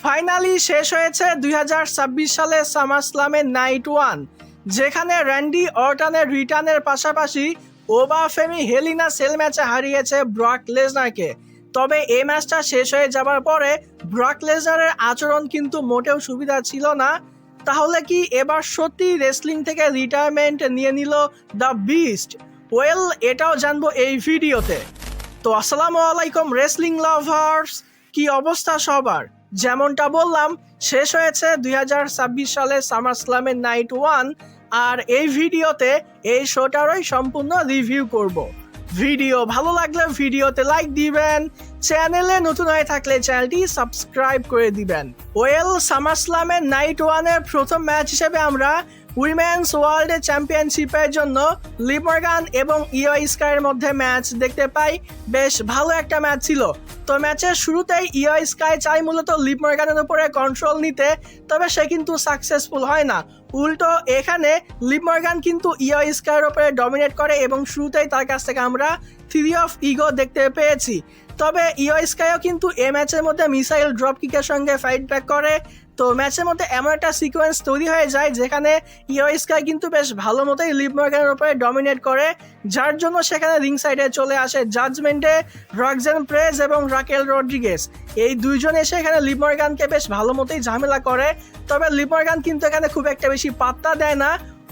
Finally শেষ হয়েছে 2026 সালে সামারস্লামের নাইট ওয়ান, যেখানে র্যান্ডি অর্টনের রিটার্নের পাশাপাশি ওবাফেমি হেলিনা সেল ম্যাচে হারিয়েছে ব্রক লেসনারকে। তবে এই ম্যাচটা শেষ হয়ে যাবার পরে ব্রক লেসনারের আচরণ কিন্তু মোটেও সুবিধা ছিল না। তাহলে কি এবার সত্যি রেসলিং থেকে রিটায়ারমেন্ট নিয়ে নিল দ্য বিস্ট? ওয়েল, এটাও জানবো এই ভিডিওতে। তো আসসালামু আলাইকুম রেসলিং লাভার্স, কি অবস্থা সবার? যেমনটা বললাম, শেষ হয়েছে 2026 সালে সামারস্লামের নাইট ওয়ান, আর এই ভিডিওতে এই শোটারই সম্পূর্ণ রিভিউ করব। ভিডিও ভালো লাগলে ভিডিওতে লাইক দিবেন, চ্যানেলে নতুন হয়ে থাকলে চ্যানেলটি সাবস্ক্রাইব করে দিবেন। ওয়েল, সামারস্লামের নাইট ওয়ানের প্রথম ম্যাচ হিসেবে আমরা উইমেন্স ওয়ার্ল্ড চ্যাম্পিয়নশিপের জন্য লিভ মর্গান এবং ইও স্কাইয়ের মধ্যে ম্যাচ দেখতে পাই। বেশ ভালো একটা ম্যাচ ছিল। তো ম্যাচের শুরুতেই ইও স্কাই চাই মূলত লিভ মর্গানের উপরে কন্ট্রোল নিতে, তবে সে কিন্তু সাকসেসফুল হয় না। উল্টো এখানে লিভ মর্গান কিন্তু ইও স্কাইয়ের উপরে ডমিনেট করে এবং শুরুতেই তার কাছ থেকে আমরা থ্রি অফ ইগো দেখতে পেয়েছি। তবে ইও স্কাইও কিন্তু এই ম্যাচের মধ্যে মিসাইল ড্রপ কিকের সঙ্গে ফাইট ব্যাক করে। তো ম্যাচের মধ্যে এমন একটা সিকোয়েন্স তৈরি হয়ে যায় যেখানে ইও স্কাই কিন্তু বেশ ভালো মতোই লিভ মর্গানের উপরে ডমিনেট করে, যার জন্য সেখানে রিং সাইডে চলে আসে জাজমেন্টে রক্সেন প্রেজ এবং রাকেল রড্রিগেজ। এই দুইজন এসে এখানে লিভ মর্গানকে বেশ ভালো মতোই ঝামেলা করে। তবে লিভ মর্গান কিন্তু এখানে খুব একটা বেশি পাত্তা দেয় না।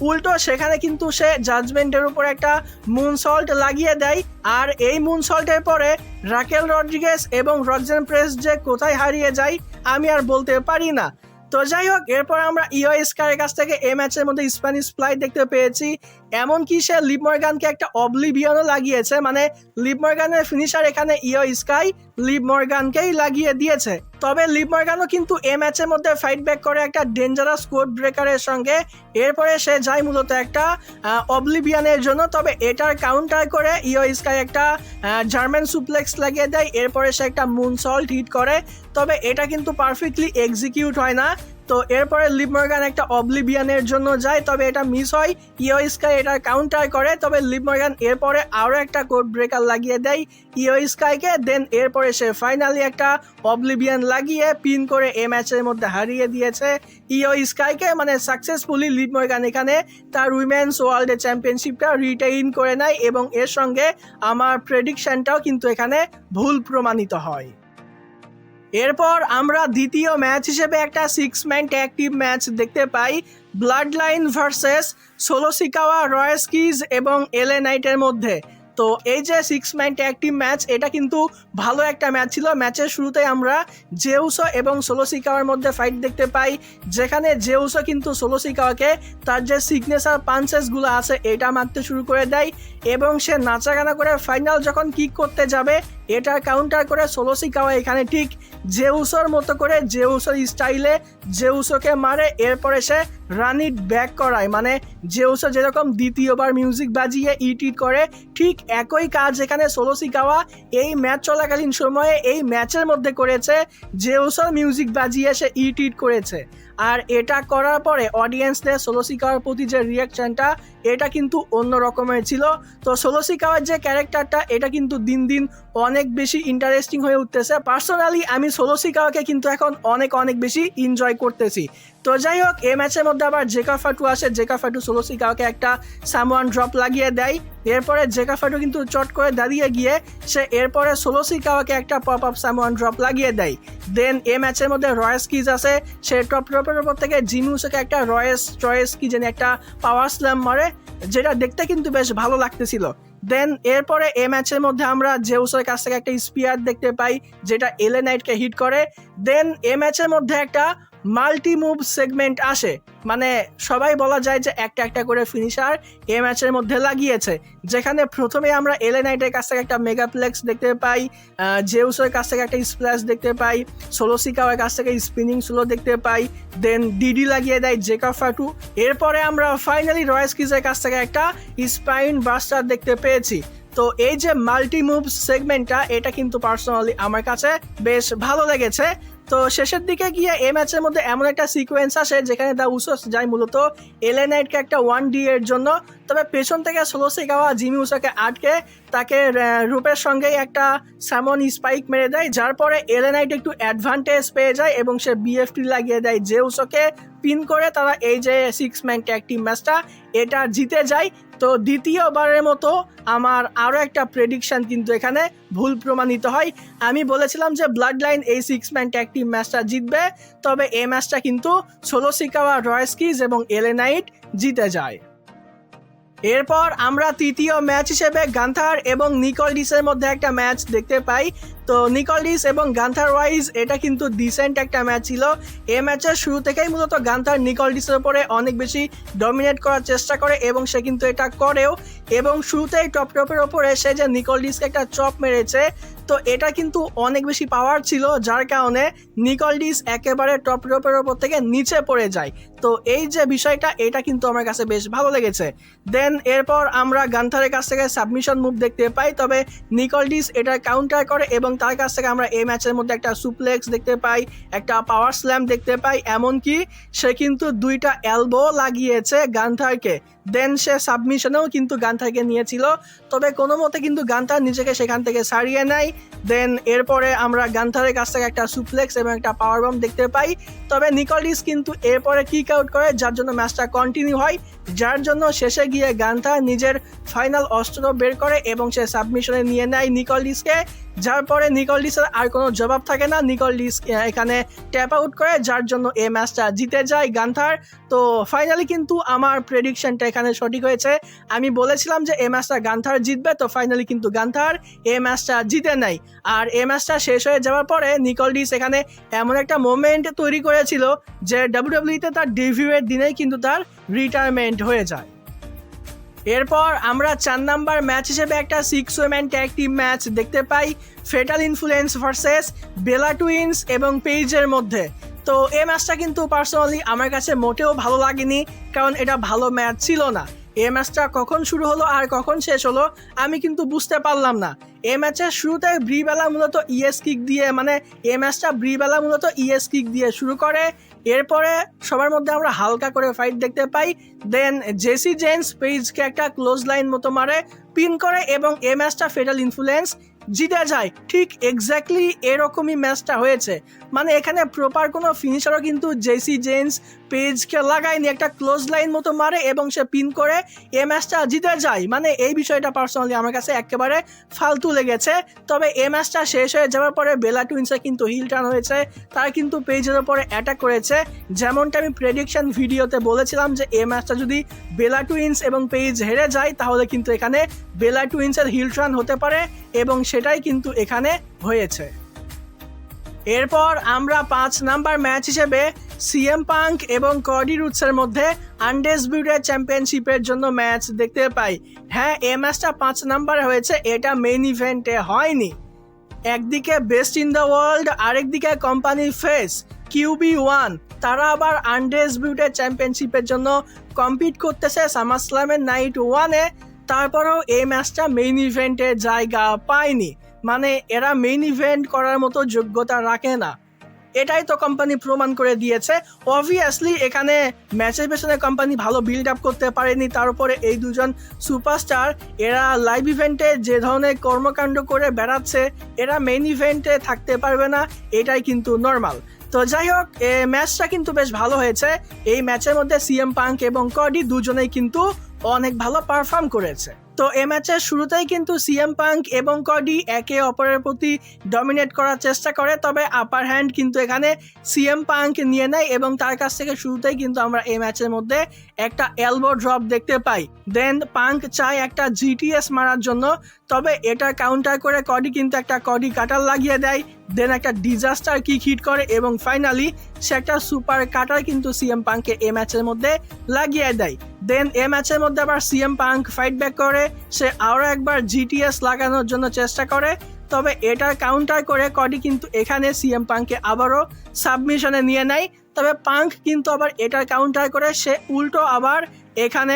উল্টো সেখানে কিন্তু সে জাজমেন্টের উপর একটা মুনসল্ট লাগিয়ে দেয়, আর এই মুনসল্টের পরে রাকেল রড্রিগেজ এবং রক্সেন প্রেস যে কোথায় হারিয়ে যায় আমি আর বলতে পারি না। তো যাই হোক, এরপর আমরা ইও স্কাইয়ের কাছ থেকে এই ম্যাচের মধ্যে স্প্যানিশ ফ্লাই দেখতে পেয়েছি। এমনকি সে লিভ মর্গানকে একটা অবলিভিয়নও লাগিয়েছে, মানে লিভ মর্গানের ফিনিশার এখানে ইও স্কাই লিভ মর্গানকেই লাগিয়ে দিয়েছে। তবে লিভ মর্গানও কিন্তু এই ম্যাচের মধ্যে ফাইট ব্যাক করে একটা ডেঞ্জারাস কোড ব্রেকারের সঙ্গে। এরপরে সে যায় মূলত একটা অবলিভিয়নের জন্য, তবে এটার কাউন্টার করে ইও স্কাই একটা জার্মান সুপ্লেক্স লাগিয়ে দেয়। এরপরে সে একটা মুনসল্ট হিট করে, তবে এটা কিন্তু পারফেক্টলি এক্সিকিউট হয় না। তো এরপরে লিভ মর্গান একটা অবলিভিয়নের জন্য যায়, তবে এটা মিস হয়। ইও স্কাই এটা কাউন্টার করে, তবে লিভ মর্গান এরপরে আরও একটা কোড ব্রেকার লাগিয়ে দেয় ইও স্কাইকে। দেন এরপরে সে ফাইনালি একটা অবলিভিয়ন লাগিয়ে পিন করে এই ম্যাচের মধ্যে হারিয়ে দিয়েছে ইও স্কাইকে। মানে সাকসেসফুলি লিভ মর্গান এখানে তার উইমেন্স ওয়ার্ল্ড চ্যাম্পিয়নশিপটা রিটেইন করে নেয়, এবং এর সঙ্গে আমার প্রেডিকশনটাও কিন্তু এখানে ভুল প্রমাণিত হয়। এরপর আমরা দ্বিতীয় ম্যাচ হিসেবে একটা 6 ম্যান ট্যাগ টিম ম্যাচ দেখতে পাই ব্লাড লাইন ভার্সেস সোলো সিকাওয়া, রয়েস্কিজ এবং এলএ নাইটের মধ্যে। তো এই যে 6 ম্যান ট্যাগ টিম ম্যাচ, এটা কিন্তু ভালো একটা ম্যাচ ছিল। ম্যাচের শুরুতেই আমরা জেউসো এবং সোলো সিকাওয়ার মধ্যে ফাইট দেখতে পাই, যেখানে জেউসো কিন্তু সোলো সিকাওয়াকে তার যে সিগনেচার পাঞ্চেসগুলো আছে এটা মারতে শুরু করে দেয়, এবং সে নাচাগানা করে ফাইনাল যখন কিক করতে যাবে এটার কাউন্টার করে সোলো সিকাওয়া এখানে ঠিক জেউসোর মতো করে জেউসোর স্টাইলে জেউসোকে মারে। এরপরে সে রান ইট ব্যাক করায়, মানে জেউসো যেরকম দ্বিতীয়বার মিউজিক বাজিয়ে ইট করে, ঠিক একই কাজ এখানে সোলো সিকাওয়া এই ম্যাচ চলাকালীন সময়ে এই ম্যাচের মধ্যে করেছে। জেউসোর মিউজিক বাজিয়ে সে ইট করেছে, আর এটা করার পরে অডিয়েন্সদের সোলো সিকাওয়ার প্রতি যে রিয়াকশনটা এটা কিন্তু অন্য রকমের ছিল। তো সোলো সিকাওয়ার যে ক্যারেক্টারটা এটা কিন্তু দিন দিন অনেক বেশি ইন্টারেস্টিং হয়ে উঠতেছে। পার্সোনালি আমি সোলো সিকাওয়াকে কিন্তু এখন অনেক বেশি এনজয় করতেছি। তো যাই হোক, এই ম্যাচের মধ্যে আবার জেকা ফাটু আসে। জেকা ফাটু সোলো সিকাওয়াকে একটা সামওয়ান ড্রপ লাগিয়ে দেয়। এরপরে জেকা ফাটু কিন্তু চট করে দাঁড়িয়ে গিয়ে সে এরপরে সোলো সিকাওয়াকে একটা পপ আপ সামওয়ান ড্রপ লাগিয়ে দেয়। দেন এই ম্যাচের মধ্যে রয়েস কিজ আসে, সে টপ ড্রপের উপর থেকে জিনুসকে একটা রয়েস কি যেন একটা পাওয়ার স্ল্যাম মারে, যেটা দেখতে কিন্তু বেশ ভালো লাগতেছিল। দেন এরপরে এই ম্যাচের মধ্যে আমরা জেউসের কাছ থেকে একটা স্পিয়ার দেখতে পাই, যেটা এলএ নাইটকে হিট করে। দেন এই ম্যাচের মধ্যে একটা মাল্টি মুভ সেগমেন্ট আসে, মানে সবাই বলা যায় যে একটা করে ফিনিশার এই ম্যাচের মধ্যে লাগিয়েছে, যেখানে প্রথমে আমরা এলএ নাইটের কাছ থেকে একটা মেগাপ্লেক্স দেখতে পাই, জেউসের কাছ থেকে একটা স্প্ল্যাশ দেখতে পাই, সোলো সিকাওয়ার কাছ থেকে স্পিনিং সোলো দেখতে পাই। দেন ডিডি লাগিয়ে দেয় জেকা ফাটু। এরপরে আমরা ফাইনালি রয়েস কিজের কাছ থেকে একটা স্পাইন বাস্টার দেখতে পেয়েছি। তো এই যে মাল্টি মুভ সেগমেন্টটা এটা কিন্তু পার্সোনালি আমার কাছে বেশ ভালো লেগেছে। তো শেষের দিকে গিয়ে এই ম্যাচের মধ্যে এমন একটা সিকোয়েন্স আসে যেখানে দ্য উসোস যায় মূলত এলএ নাইটকে একটা 1D এর জন্য, তবে পেছন থেকে সোলো সিকাওয়া জিমি উসোকে আটকে তাকে রূপের সঙ্গেই একটা স্যামন স্পাইক মেরে দেয়, যার পরে এলএ নাইট একটু অ্যাডভান্টেজ পেয়ে যায় এবং সে বিএফটি লাগিয়ে দেয় জে উসোকে, পিন করে তারা এই যে 6 ম্যান ট্যাগ টিম ম্যাচটা এটা জিতে যায়। তো দ্বিতীয়বারের মতো আমার আরও একটা প্রেডিকশন কিন্তু এখানে ভুল প্রমাণিত হয়। আমি বলেছিলাম যে ব্লাড লাইন এই 6 ম্যান ট্যাগ টিম ম্যাচটা জিতবে, তবে এই ম্যাচটা কিন্তু সোলো সিকাওয়া, রয়স্কিজ এবং এলএ নাইট জিতে যায়। এরপর আমরা তৃতীয় ম্যাচ হিসেবে গান্থার এবং নিকলডিসের মধ্যে একটা ম্যাচ দেখতে পাই। তো নিকলডিস এবং গান্থার ওয়াইজ এটা কিন্তু ডিসেন্ট একটা ম্যাচ ছিল। এই ম্যাচের শুরু থেকেই মূলত গান্থার নিকলডিসের উপরে অনেক বেশি ডমিনেট করার চেষ্টা করে এবং সে কিন্তু এটা করেও, এবং শুরুতেই টপের ওপরে সে যে নিকলডিসকে একটা চপ মেরেছে, তো এটা কিন্তু অনেক বেশি পাওয়ার ছিল, যার কারণে নিকলডিস একেবারে টপের ওপর থেকে নিচে পড়ে যায়। তো এই যে বিষয়টা, এটা কিন্তু আমার কাছে বেশ ভালো লেগেছে। দেন এরপর আমরা গান্থারের কাছ থেকে সাবমিশন মুভ দেখতে পাই, তবে নিকলডিস এটা কাউন্টার করে এবং তার কাছ থেকে আমরা এই ম্যাচের মধ্যে একটা সুপ্লেক্স দেখতে পাই, একটা পাওয়ার স্ল্যাম দেখতে পাই, এমনকি সে কিন্তু 2টা এলবো লাগিয়েছে গান্থারকে। দেন সে সাবমিশনেও কিন্তু গান্থারকে নিয়েছিল, তবে কোনো মতে কিন্তু গান্থার নিজেকে সেখান থেকে ছাড়িয়ে নেয়। দেন এরপরে আমরা গান্থারের কাছ থেকে একটা সুপ্লেক্স এবং একটা পাওয়ার বম দেখতে পাই, তবে নিকলডিস কিন্তু এরপরে কিক আউট করে, যার জন্য ম্যাচটা কন্টিনিউ হয়, যার জন্য শেষে গিয়ে গান্থার নিজের ফাইনাল অস্ত্র বের করে এবং সে সাবমিশনে নিয়ে নেয় নিকলডিসকে, যার পরে নিকলডিসের আর কোনো জবাব থাকে না, নিকলডিস এখানে ট্যাপ আউট করে, যার জন্য এই ম্যাচটা জিতে যায় গান্থার। তো ফাইনালি কিন্তু আমার প্রেডিকশনটা এখানে সঠিক হয়েছে। আমি বলেছিলাম যে এই ম্যাচটা গান্থার জিতবে, তো ফাইনালি কিন্তু গান্থার এই ম্যাচটা জিতে নেয়। আর এই ম্যাচটা শেষ হয়ে যাওয়ার পরে নিকলডিস এখানে এমন একটা মোমেন্ট তৈরি করেছিল যে ডাব্লিউডাব্লিউইতে তার ডেবিউয়ের দিনেই কিন্তু তার রিটায়ারমেন্ট হয়ে যায়। এরপর আমরা 4 নাম্বার ম্যাচ হিসেবে একটা 6 ওমেন ট্যাগ টিম ম্যাচ দেখতে পাই, ফেটাল ইনফ্লুয়েন্স ভার্সেস বেলা টুইন্স এবং পেইজের মধ্যে। তো এই ম্যাচটা কিন্তু পার্সোনালি আমার কাছে মোটেও ভালো লাগেনি, কারণ এটা ভালো ম্যাচ ছিল না। এই ম্যাচটা কখন শুরু হলো আর কখন শেষ হলো আমি কিন্তু বুঝতে পারলাম না। এই ম্যাচের শুরুতে ব্রিবেলা মূলত ইএস কিক দিয়ে, মানে এই ম্যাচটা ব্রিবেলা মূলত ইএস কিক দিয়ে শুরু করে, এরপরে সবার মধ্যে আমরা হালকা করে ফাইট দেখতে পাই। দেন জেসি জেন্স পেইজকে একটা ক্লোজ লাইন মতো মারে, পিন করে, এবং এই ম্যাচটা ফেটাল ইনফ্লুয়েন্স জিতে যায়। ঠিক এক্স্যাক্টলি এরকমই ম্যাচটা হয়েছে, মানে এখানে প্রপার কোনো ফিনিশারও কিন্তু জেসি জেন্স পেজকে লাগায়নি, একটা ক্লোজ লাইন মতো মারে এবং সে পিন করে এই ম্যাচটা জিতে যায়। মানে এই বিষয়টা পার্সোনালি আমার কাছে একেবারে ফালতু লেগেছে। তবে এই ম্যাচটা শেষ হয়ে যাওয়ার পরে বেলা টুইন্সে কিন্তু হিল টার্ন হয়েছে, তারা কিন্তু পেজের ওপরে অ্যাটাক করেছে, যেমনটা আমি প্রেডিকশন ভিডিওতে বলেছিলাম যে এই ম্যাচটা যদি বেলা টুইন্স এবং পেজ হেরে যায় তাহলে কিন্তু এখানে বেলা টুইন্সের হিল টার্ন হতে পারে, এবং সেটাই কিন্তু এখানে হয়েছে। এরপর আমরা 5 নাম্বার ম্যাচ হিসেবে সিএম পাঙ্ক এবং কডি রুডসের মধ্যে আনডিসপিউটেড চ্যাম্পিয়নশিপের জন্য ম্যাচ দেখতে পাই। হ্যাঁ, এই ম্যাচটা 5 নাম্বারে হয়েছে, এটা মেইন ইভেন্টে হয়নি। একদিকে বেস্ট ইন দ্য ওয়ার্ল্ড, আরেকদিকে কোম্পানির ফেস QB1, তারা আবার আনডিসপিউটেড চ্যাম্পিয়নশিপের জন্য কম্পিট করতেছে সামারস্ল্যামের নাইট 1-এ। তারপরেও এই ম্যাচটা মেইন ইভেন্টে জায়গা পায়নি, মানে এরা মেইন ইভেন্ট করার মতো যোগ্যতা রাখে না, এটাই তো কোম্পানি প্রমাণ করে দিয়েছে। অবভিয়াসলি এখানে ম্যাচের পেছনে কোম্পানি ভালো বিল্ড আপ করতে পারেনি, তার উপরে এই দুজন সুপারস্টার এরা লাইভ ইভেন্টে যে ধরনের কর্মকাণ্ড করে বেড়াচ্ছে, এরা মেইন ইভেন্টে থাকতে পারবে না, এটাই কিন্তু নর্মাল। তো যাই হোক, ম্যাচটা কিন্তু বেশ ভালো হয়েছে। এই ম্যাচের মধ্যে সিএম পাঙ্ক এবং কডি দুজনেই কিন্তু অনেক ভালো পারফর্ম করেছে। তো এই ম্যাচের শুরুতেই কিন্তু সিএম পাঙ্ক এবং কডি একে অপরের প্রতি ডমিনেট করার চেষ্টা করে, তবে আপার হ্যান্ড কিন্তু এখানে সিএম পাঙ্ক নিয়ে নেয় এবং তার কাছ থেকে শুরুতেই কিন্তু আমরা এই ম্যাচের মধ্যে একটা এলবো ড্রপ দেখতে পাই। দেন পাঙ্ক চায় একটা জিটিএস মারার জন্য, তবে এটা কাউন্টার করে কডি কিন্তু একটা কডি কাটার লাগিয়ে দেয়। দেন একটা ডিজাস্টার কিক হিট করে এবং ফাইনালি সে একটা সুপার কাটার কিন্তু সিএম পাঙ্ককে এই ম্যাচের মধ্যে লাগিয়ে দেয়। দেন এই ম্যাচের মধ্যে আবার সিএম পাঙ্ক ফাইট ব্যাক করে, সে আরও একবার জিটিএস লাগানোর জন্য চেষ্টা করে, তবে এটার কাউন্টার করে কডি কিন্তু এখানে সিএম পাঙ্ককে আবারও সাবমিশনে নিয়ে নেয়। তবে পাঙ্ক কিন্তু আবার এটার কাউন্টার করে সে উল্টো আবার এখানে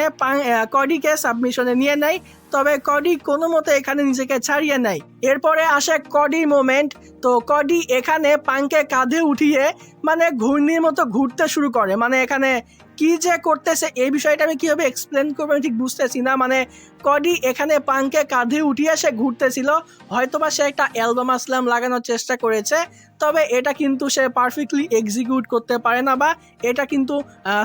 কডিকে সাবমিশনে নিয়ে নেয়। তবে কডি কোনো মতে এখানে নিজেকে ছাড়িয়ে নেয়। এরপরে আসে কডি মোমেন্ট। তো কডি এখানে পাঙ্ককে কাঁধে উঠিয়ে মানে ঘূর্ণির মতো ঘুরতে শুরু করে। মানে এখানে কি যে করতেছে এই বিষয়টা আমি কীভাবে এক্সপ্লেন করবো আমি ঠিক বুঝতেছি না। মানে কডি এখানে পাঙ্ককে কাঁধে উঠিয়ে সে ঘুরতেছিল, হয়তোবা সে একটা অ্যালবাম আসলাম লাগানোর চেষ্টা করেছে, তবে এটা কিন্তু সে পারফেক্টলি এক্সিকিউট করতে পারে না বা এটা কিন্তু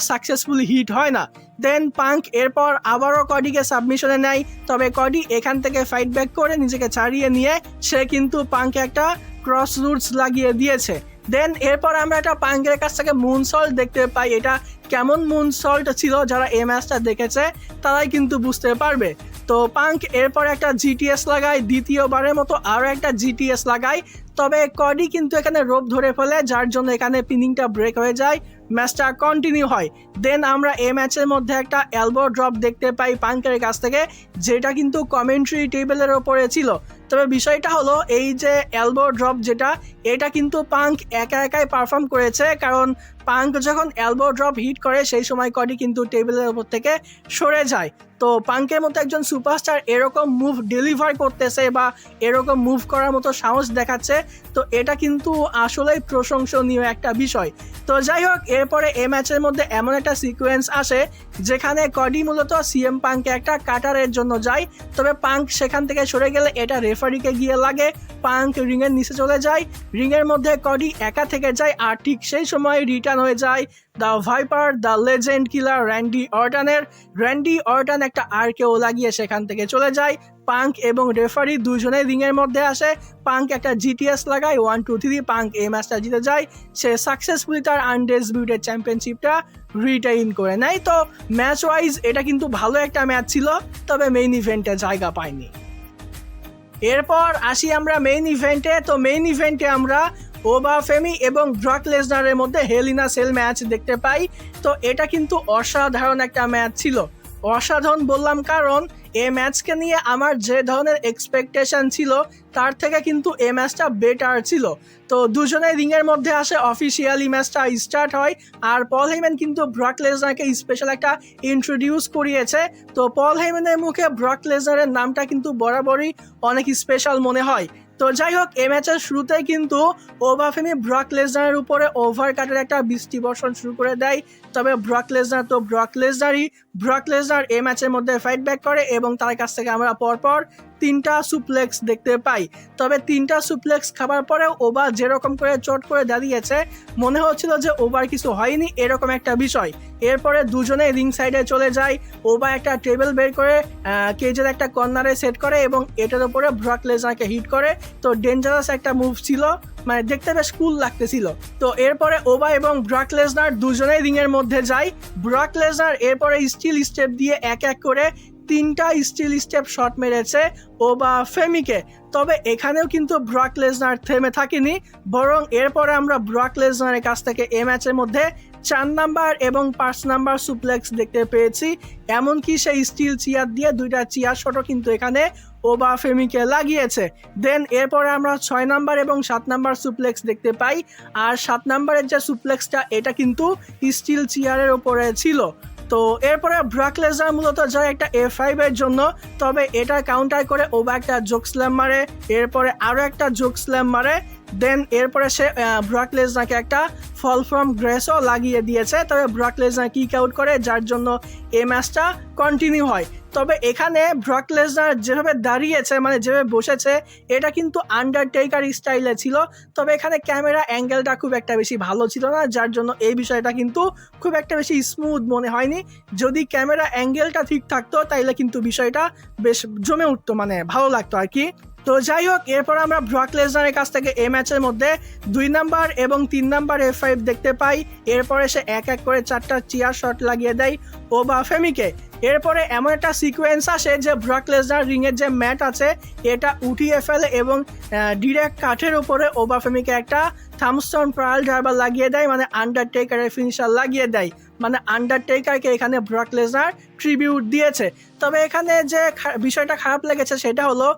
সাকসেসফুলি হিট হয় না। দেন পাঙ্ক এরপর আবারও কডিকে সাবমিশনে নেয়, তবে কডি এখান থেকে ফাইট ব্যাক করে নিজেকে ছাড়িয়ে নিয়ে সে কিন্তু পাঙ্কে একটা ক্রস রুটস লাগিয়ে দিয়েছে। দেন এরপর আমরা একটা পাঙ্কের কাছ থেকে মুনসল্ট দেখতে পাই। এটা কেমন মুনসল্ট ছিল যারা এই ম্যাচটা দেখেছে তারাই কিন্তু বুঝতে পারবে। তো পাঙ্ক এরপর একটা জিটিএস লাগায়, দ্বিতীয়বারের মতো আরও একটা জিটিএস লাগায়, তবে কডি কিন্তু এখানে রোপ ধরে ফেলে, যার জন্য এখানে পিনিংটা ব্রেক হয়ে যায়, ম্যাচটা কন্টিনিউ হয়। দেন আমরা এই ম্যাচের মধ্যে একটা এলবো ড্রপ দেখতে পাই পাঙ্কের কাছ থেকে, যেটা কিন্তু কমেন্ট্রি টেবিলের ওপরে ছিল। তবে বিষয়টা হলো এই যে এলবো ড্রপ যেটা, এটা কিন্তু পাঙ্ক একা একাই পারফর্ম করেছে, কারণ পাঙ্ক যখন এলবো ড্রপ হিট করে সেই সময় কডি কিন্তু টেবিলের ওপর থেকে সরে যায়। তো পাঙ্কের মতো একজন সুপারস্টার এরকম মুভ ডেলিভার করতেছে বা এরকম মুভ করার মতো সাহস দেখাচ্ছে, তো এটা কিন্তু আসলেই প্রশংসনীয় একটা বিষয়। তো যাই হোক, এরপরে এই ম্যাচের মধ্যে এমন একটা সিকোয়েন্স আসে যেখানে কডি মূলত সিএম পাঙ্কে একটা কাটারের জন্য যায়, তবে পাঙ্ক সেখান থেকে সরে গেলে এটা রেফারিকে গিয়ে লাগে, পাঙ্ক রিংয়ের নিচে চলে যায়, রিংয়ের মধ্যে কডি একা থেকে যায়, আর ঠিক সেই সময় রিটার্ন হয়ে যায় the viper, the legend killer Randy অর্টনের। র্যান্ডি অর্টন একটা আরকেও লাগিয়ে সেখান থেকে চলে যায়। পাঙ্ক এবং রেফারি দুজনেই রিংয়ের মধ্যে আসে, পাঙ্ক একটা জিটিএস লাগায়, 1 2 3, পাঙ্ক এই ম্যাচটা জিতে যায়, সে সাকসেসফুলি তার আনডিসপিউটেড চ্যাম্পিয়নশিপটা রিটেইন করে নেয়। তো ম্যাচ ওয়াইজ এটা কিন্তু ভালো একটা ম্যাচ ছিল, তবে মেইন ইভেন্টে জায়গা পায়নি। এরপর আসি আমরা মেইন ইভেন্টে। তো মেইন ইভেন্টে আমরা ওবাফেমি এবং ব্রক লেসনারের মধ্যে হেল ইন আ সেল ম্যাচ দেখতে পাই। তো এটা কিন্তু অসাধারণ একটা ম্যাচ ছিল। অসাধারণ বললাম কারণ এই ম্যাচকে নিয়ে আমার যে ধরনের এক্সপেকটেশন ছিল তার থেকে কিন্তু এই ম্যাচটা বেটার ছিল। তো দুজনে রিংয়ের মধ্যে আসে, অফিসিয়ালি ম্যাচটা স্টার্ট হয়, আর পল হেইম্যান কিন্তু ব্রক লেসনারকে স্পেশাল একটা ইন্ট্রোডিউস করিয়েছে। তো পল হেইম্যানের মুখে ব্রক লেসনারের নামটা কিন্তু বরাবরই অনেক স্পেশাল মনে হয়। তো যাই হোক, এই ম্যাচের শুরুতেই কিন্তু ওবাফেমি ব্রক লেসনারের উপরে ওভার কাটের একটা বৃষ্টি বর্ষণ শুরু করে দেয়, তবে ব্রক লেসনার এই ম্যাচের মধ্যে ফাইট ব্যাক করে এবং তার কাছ থেকে আমরা পরপর 3টা সুপ্লেক্স দেখতে পাই। তবে 3টা সুপ্লেক্স খাবার পরেও ওবা যেরকম করে চট করে দাঁড়িয়েছে, মনে হচ্ছিল যে ওবার কিছু হয়নি, এরকম একটা বিষয়। এরপরে দুজনে রিং সাইডে চলে যায়, ওবা একটা টেবিল বের করে কেজের একটা কর্নারে সেট করে এবং এটার উপরে ব্রক লেসনারকে হিট করে। তো ডেঞ্জারাস একটা মুভ ছিল, মানে দেখতে বেশ কুল লাগতেছিল। তো এরপরে ওবা এবং ব্রক লেসনার দুজনেই রিংয়ের মধ্যে যায়। ব্রক লেসনার এরপরে স্টিল স্টেপ দিয়ে এক এক করে 3টা স্টিল স্টেপ শট মেরেছে ওবাফেমিকে। তবে এখানেও কিন্তু ব্রক লেসনার থেমে থাকেনি, বরং এরপরে আমরা ব্রক লেসনারের কাছ থেকে এই ম্যাচের মধ্যে 4 নাম্বার এবং 5 নাম্বার সুপ্লেক্স দেখতে পেয়েছি। এমনকি সেই স্টিল চেয়ার দিয়ে 2টা চেয়ার শটও কিন্তু এখানে ওবাফেমিকে লাগিয়েছে। দেন এরপরে আমরা 6 নাম্বার এবং 7 নাম্বার সুপ্লেক্স দেখতে পাই, আর 7 নাম্বারের যে সুপ্লেক্সটা এটা কিন্তু স্টিল চেয়ারের ওপরে ছিল। তো এরপরে ব্রক লেসনার মূলত যায় একটা F5 এর জন্য, তবে এটা কাউন্টার করে ওবা একটা জোক স্ল্যাম মারে, এরপরে আরও একটা জোক স্ল্যাম মারে। দেন এরপরে সে ব্রক লেসনারকে একটা ফল ফ্রম গ্রেসও লাগিয়ে দিয়েছে, তবে ব্রক লেসনার কিক আউট করে, যার জন্য এই ম্যাচটা কন্টিনিউ হয়। তবে এখানে ব্রক লেসনার যেভাবে দাঁড়িয়েছে, মানে যেভাবে বসেছে, এটা কিন্তু আন্ডারটেকার স্টাইলে ছিল, তবে এখানে ক্যামেরা অ্যাঙ্গেলটা খুব একটা বেশি ভালো ছিল না, যার জন্য এই বিষয়টা কিন্তু খুব একটা বেশি স্মুথ মনে হয়নি। যদি ক্যামেরা অ্যাঙ্গেলটা ঠিক থাকতো তাইলে কিন্তু বিষয়টা বেশ জমে উঠতো, মানে ভালো লাগতো আর কি। তো যাই হোক, এরপর আমরা ব্রক লেসনারের কাছ থেকে এই ম্যাচের মধ্যে 2 নাম্বার এবং 3 নাম্বার F5 দেখতে পাই। এরপরে সে এক এক করে 4টা চেয়ার শট লাগিয়ে দেয় ওবাফেমিকে। এরপরে এমন একটা সিকোয়েন্স আসে যে ব্রক লেসনার রিংয়ের যে ম্যাট আছে এটা উঠিয়ে ফেলে এবং ডিরেক্ট কাঠের উপরে ওবাফেমিকে একটা থামস্টোন পার্ল ড্রাইভার লাগিয়ে দেয়, মানে আন্ডারটেকারের ফিনিশার লাগিয়ে দেয়, মানে আন্ডারটেকারকে এখানে ব্রক লেসনার ট্রিবিউট দিয়েছে। তবে এখানে যে বিষয়টা খারাপ লেগেছে সেটা হলো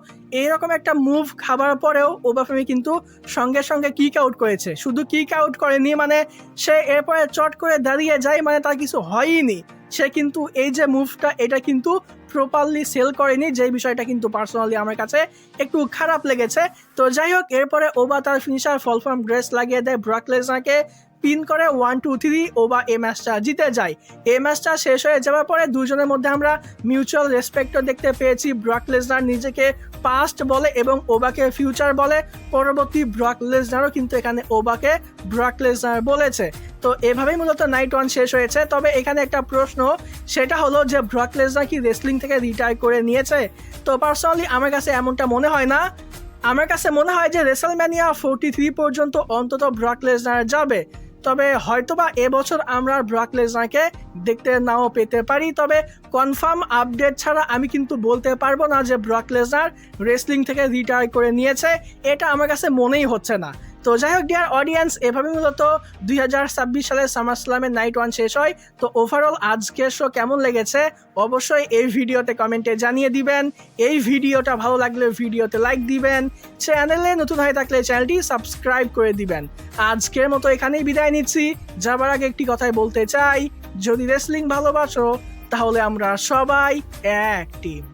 এইরকম একটা মুভ খাবার পরেও ওবাফেমি কিন্তু সঙ্গে সঙ্গে কিক আউট করেছে। শুধু কিক আউট করেনি, মানে সে এরপরে চট করে দাঁড়িয়ে যায়, মানে তার কিছু হয়নি, সে কিন্তু এই যে মুভটা এটা কিন্তু প্রপারলি সেল করেনি, যেই বিষয়টা কিন্তু পার্সোনালি আমার কাছে একটু খারাপ লেগেছে। তো যাই হোক, এরপরে ওবা তার ফিনিশার ফল ফর্ম গ্রেস লাগিয়ে দেয় ব্রক লেসনারকে, পিন করে 1 2 3 ওবা এই ম্যাচটা জিতে যায়। এই ম্যাচটা শেষ হয়ে যাওয়ার পরে দুজনের মধ্যে আমরা মিউচুয়াল রেসপেক্টও দেখতে পেয়েছি। ব্রক লেসনার নিজেকে পাস্ট বলে এবং ওবাকে ফিউচার বলে, পরবর্তী ব্রক লেসনারও কিন্তু এখানে ওবাকে ব্রক লেসনার বলেছে। তো এভাবেই মূলত নাইট 1 শেষ হয়েছে। তবে এখানে একটা প্রশ্ন, সেটা হলো যে ব্রক লেসনার কি রেসলিং থেকে রিটায়ার করে নিয়েছে? তো পার্সোনালি আমার কাছে এমনটা মনে হয় না। আমার কাছে মনে হয় যে রেসলম্যানিয়া 43 পর্যন্ত অন্তত ব্রক লেসনার যাবে। তবে হয়তোবা এবছর আমরা ব্রক লেসনারকে দেখতে নাও পেতে পারি। তবে কনফার্ম আপডেট ছাড়া আমি কিন্তু বলতে পারবো না যে ব্রক লেসনার রেসলিং থেকে রিটায়ার করে নিয়েছে, এটা আমার কাছে মনেই হচ্ছে না। তো যাই হোক ডিয়ার অডিয়েন্স, এভাবে মূলত 2026 সালে সামারস্ল্যামের নাইট 1 শেষ হয়। তো ওভারঅল আজকের শো কেমন লেগেছে অবশ্যই এই ভিডিওতে কমেন্টে জানিয়ে দিবেন। এই ভিডিওটা ভালো লাগলে ভিডিওতে লাইক দিবেন, চ্যানেলে নতুন হয়ে থাকলে চ্যানেলটি সাবস্ক্রাইব করে দিবেন। আজকের মতো এখানেই বিদায় নিচ্ছি। যাবার আগে একটি কথাই বলতে চাই, যদি রেসলিং ভালোবাসো তাহলে আমরা সবাই এক টিম।